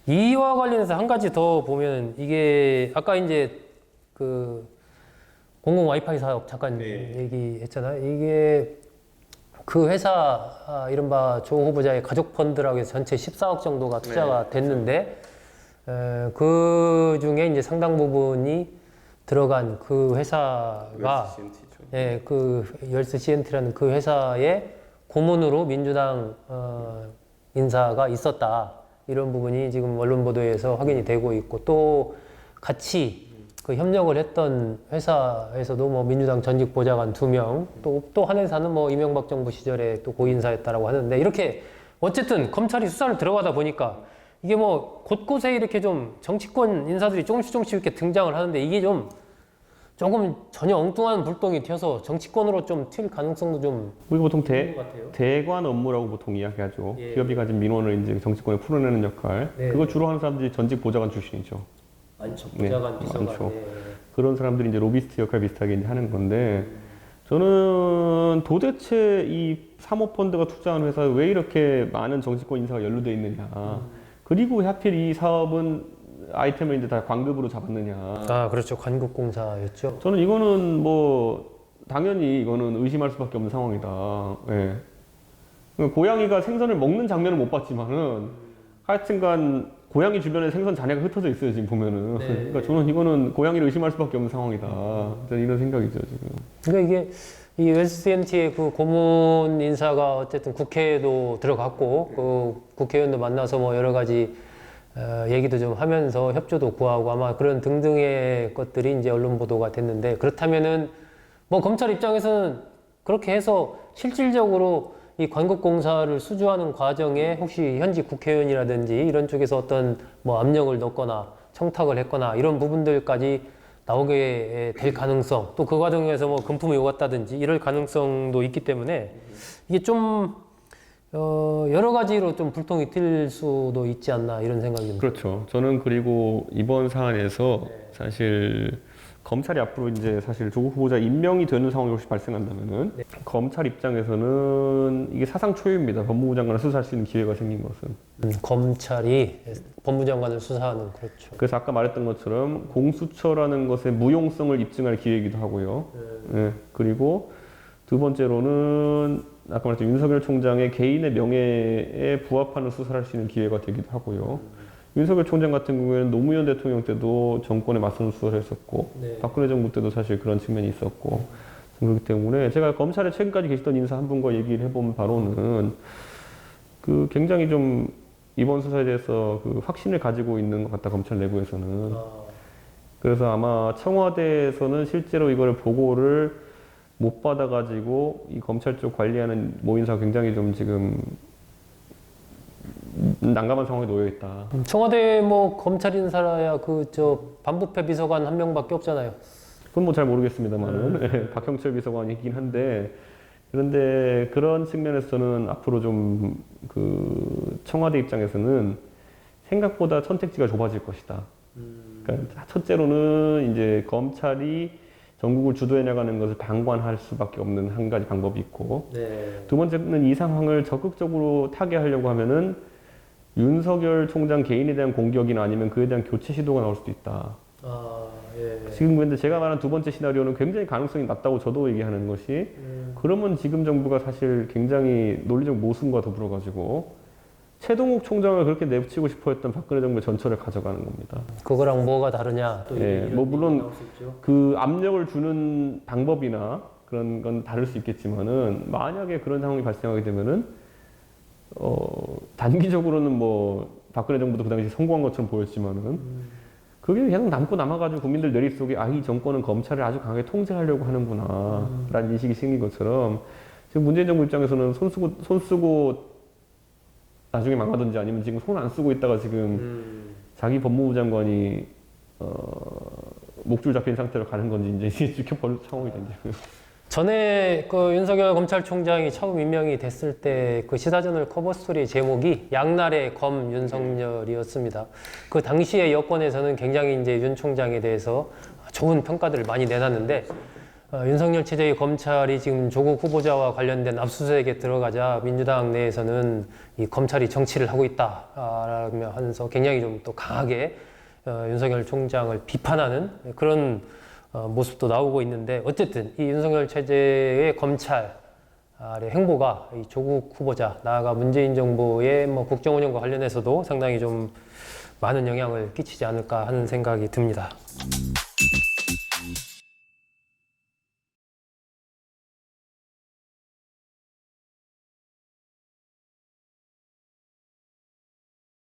이와 관련해서 한 가지 더 보면 이게 아까 이제 그 공공 와이파이 사업 잠깐 얘기했잖아요. 이게 그 회사 이른바 조 후보자의 가족 펀드라고 해서 전체 14억 정도가 투자가 됐는데 그 중에 이제 상당 부분이 들어간 그 회사가 그 열스 CNT라는 그 회사의 고문으로 민주당 인사가 있었다. 이런 부분이 지금 언론 보도에서 확인이 되고 있고 또 같이 그 협력을 했던 회사에서도 뭐 민주당 전직 보좌관 2명 또 한 회사는 뭐 이명박 정부 시절에 또 고인사였다라고 하는데 이렇게 어쨌든 검찰이 수사를 들어가다 보니까 이게 뭐 곳곳에 이렇게 좀 정치권 인사들이 조금씩 이렇게 등장을 하는데 이게 좀 조금 전혀 엉뚱한 불똥이 튀어서 정치권으로 좀 튈 가능성도 좀 우리가 보통 있는 것 같아요. 대관 업무라고 보통 이야기하죠. 예. 기업이 가진 민원을 이제 정치권에 풀어내는 역할. 네. 그걸 주로 하는 사람들이 전직 보좌관 출신이죠. 많죠. 네, 보좌관, 비서관. 많죠. 그런 사람들이 이제 로비스트 역할 비슷하게 이제 하는 건데 저는 도대체 이 사모펀드가 투자한 회사에 왜 이렇게 많은 정치권 인사가 연루돼 있느냐. 그리고 하필 이 사업은 아이템을 이제 다 관급으로 잡았느냐. 아, 그렇죠. 관급공사였죠. 저는 이거는 뭐 당연히 이거는 의심할 수밖에 없는 상황이다. 예. 고양이가 생선을 먹는 장면을 못 봤지만은 하여튼간 고양이 주변에 생선 잔해가 흩어져 있어요 지금 보면은. 네. 그러니까 저는 이거는 고양이를 의심할 수밖에 없는 상황이다. 저는 이런 생각이죠 지금. 그러니까 이게 이 SCMT의 그 고문 인사가 어쨌든 국회에도 들어갔고 그 국회의원도 만나서 뭐 여러 가지 얘기도 좀 하면서 협조도 구하고 아마 그런 등등의 것들이 이제 언론 보도가 됐는데 그렇다면은 뭐 검찰 입장에서는 그렇게 해서 실질적으로 이 관급공사를 수주하는 과정에 혹시 현직 국회의원이라든지 이런 쪽에서 어떤 뭐 압력을 넣거나 청탁을 했거나 이런 부분들까지 나오게 될 가능성 또 그 과정에서 뭐 금품이 오갔다든지 이럴 가능성도 있기 때문에 이게 좀 여러 가지로 좀 불똥이 튈 수도 있지 않나 이런 생각이 듭니다. 그렇죠. 저는 그리고 이번 사안에서 사실 검찰이 앞으로 이제 사실 조국 후보자 임명이 되는 상황이 혹시 발생한다면은 검찰 입장에서는 이게 사상 초유입니다. 법무부 장관을 수사할 수 있는 기회가 생긴 것은. 검찰이 법무장관을 수사하는 그렇죠. 그래서 아까 말했던 것처럼 공수처라는 것의 무용성을 입증할 기회이기도 하고요. 예. 그리고 두 번째로는 아까 말했던 윤석열 총장의 개인의 명예에 부합하는 수사를 할 수 있는 기회가 되기도 하고요. 윤석열 총장 같은 경우에는 노무현 대통령 때도 정권에 맞서는 수사를 했었고 박근혜 정부 때도 사실 그런 측면이 있었고 그렇기 때문에 제가 검찰에 최근까지 계시던 인사 한 분과 얘기를 해보면 바로는 그 굉장히 좀 이번 수사에 대해서 그 확신을 가지고 있는 것 같다 검찰 내부에서는. 그래서 아마 청와대에서는 실제로 이걸 보고를 못 받아가지고 이 검찰 쪽 관리하는 모인사가 굉장히 좀 지금 난감한 상황에 놓여 있다. 청와대 뭐 검찰 인사라야 그 저 반부패 비서관 한 명밖에 없잖아요. 그건 뭐 잘 모르겠습니다만은 박형철 비서관이긴 한데 그런데 그런 측면에서는 앞으로 좀 그 청와대 입장에서는 생각보다 선택지가 좁아질 것이다. 그러니까 첫째로는 이제 검찰이 전국을 주도해 나가는 것을 방관할 수밖에 없는 한 가지 방법이 있고 두 번째는 이 상황을 적극적으로 타개하려고 하면은 윤석열 총장 개인에 대한 공격이나 아니면 그에 대한 교체 시도가 나올 수도 있다. 지금 근데 제가 말한 두 번째 시나리오는 굉장히 가능성이 낮다고 저도 얘기하는 것이 그러면 지금 정부가 사실 굉장히 논리적 모순과 더불어 가지고 최동욱 총장을 그렇게 내붙이고 싶어 했던 박근혜 정부의 전철을 가져가는 겁니다. 그거랑 뭐가 다르냐? 또 뭐 물론 그 압력을 주는 방법이나 그런 건 다를 수 있겠지만은 만약에 그런 상황이 발생하게 되면은 단기적으로는 뭐 박근혜 정부도 그 당시 성공한 것처럼 보였지만은 그게 계속 남고 남아가지고 국민들 머릿속에 이 정권은 검찰을 아주 강하게 통제하려고 하는구나 라는 인식이 생긴 것처럼 지금 문재인 정부 입장에서는 손 쓰고 나중에 망하든지 아니면 지금 손 안 쓰고 있다가 지금 자기 법무부 장관이 목줄 잡힌 상태로 가는 건지 이제 지켜볼 상황이 된다고요. 전에 그 윤석열 검찰총장이 처음 임명이 됐을 때 그 시사저널 커버 스토리 제목이 양날의 검 윤석열이었습니다. 그 당시에 여권에서는 굉장히 이제 윤 총장에 대해서 좋은 평가들을 많이 내놨는데 윤석열 체제의 검찰이 지금 조국 후보자와 관련된 압수수색에 들어가자 민주당 내에서는 이 검찰이 정치를 하고 있다라며 하면서 굉장히 좀 또 강하게 윤석열 총장을 비판하는 그런 모습도 나오고 있는데 어쨌든 이 윤석열 체제의 검찰의 행보가 이 조국 후보자 나아가 문재인 정부의 뭐 국정 운영과 관련해서도 상당히 좀 많은 영향을 끼치지 않을까 하는 생각이 듭니다.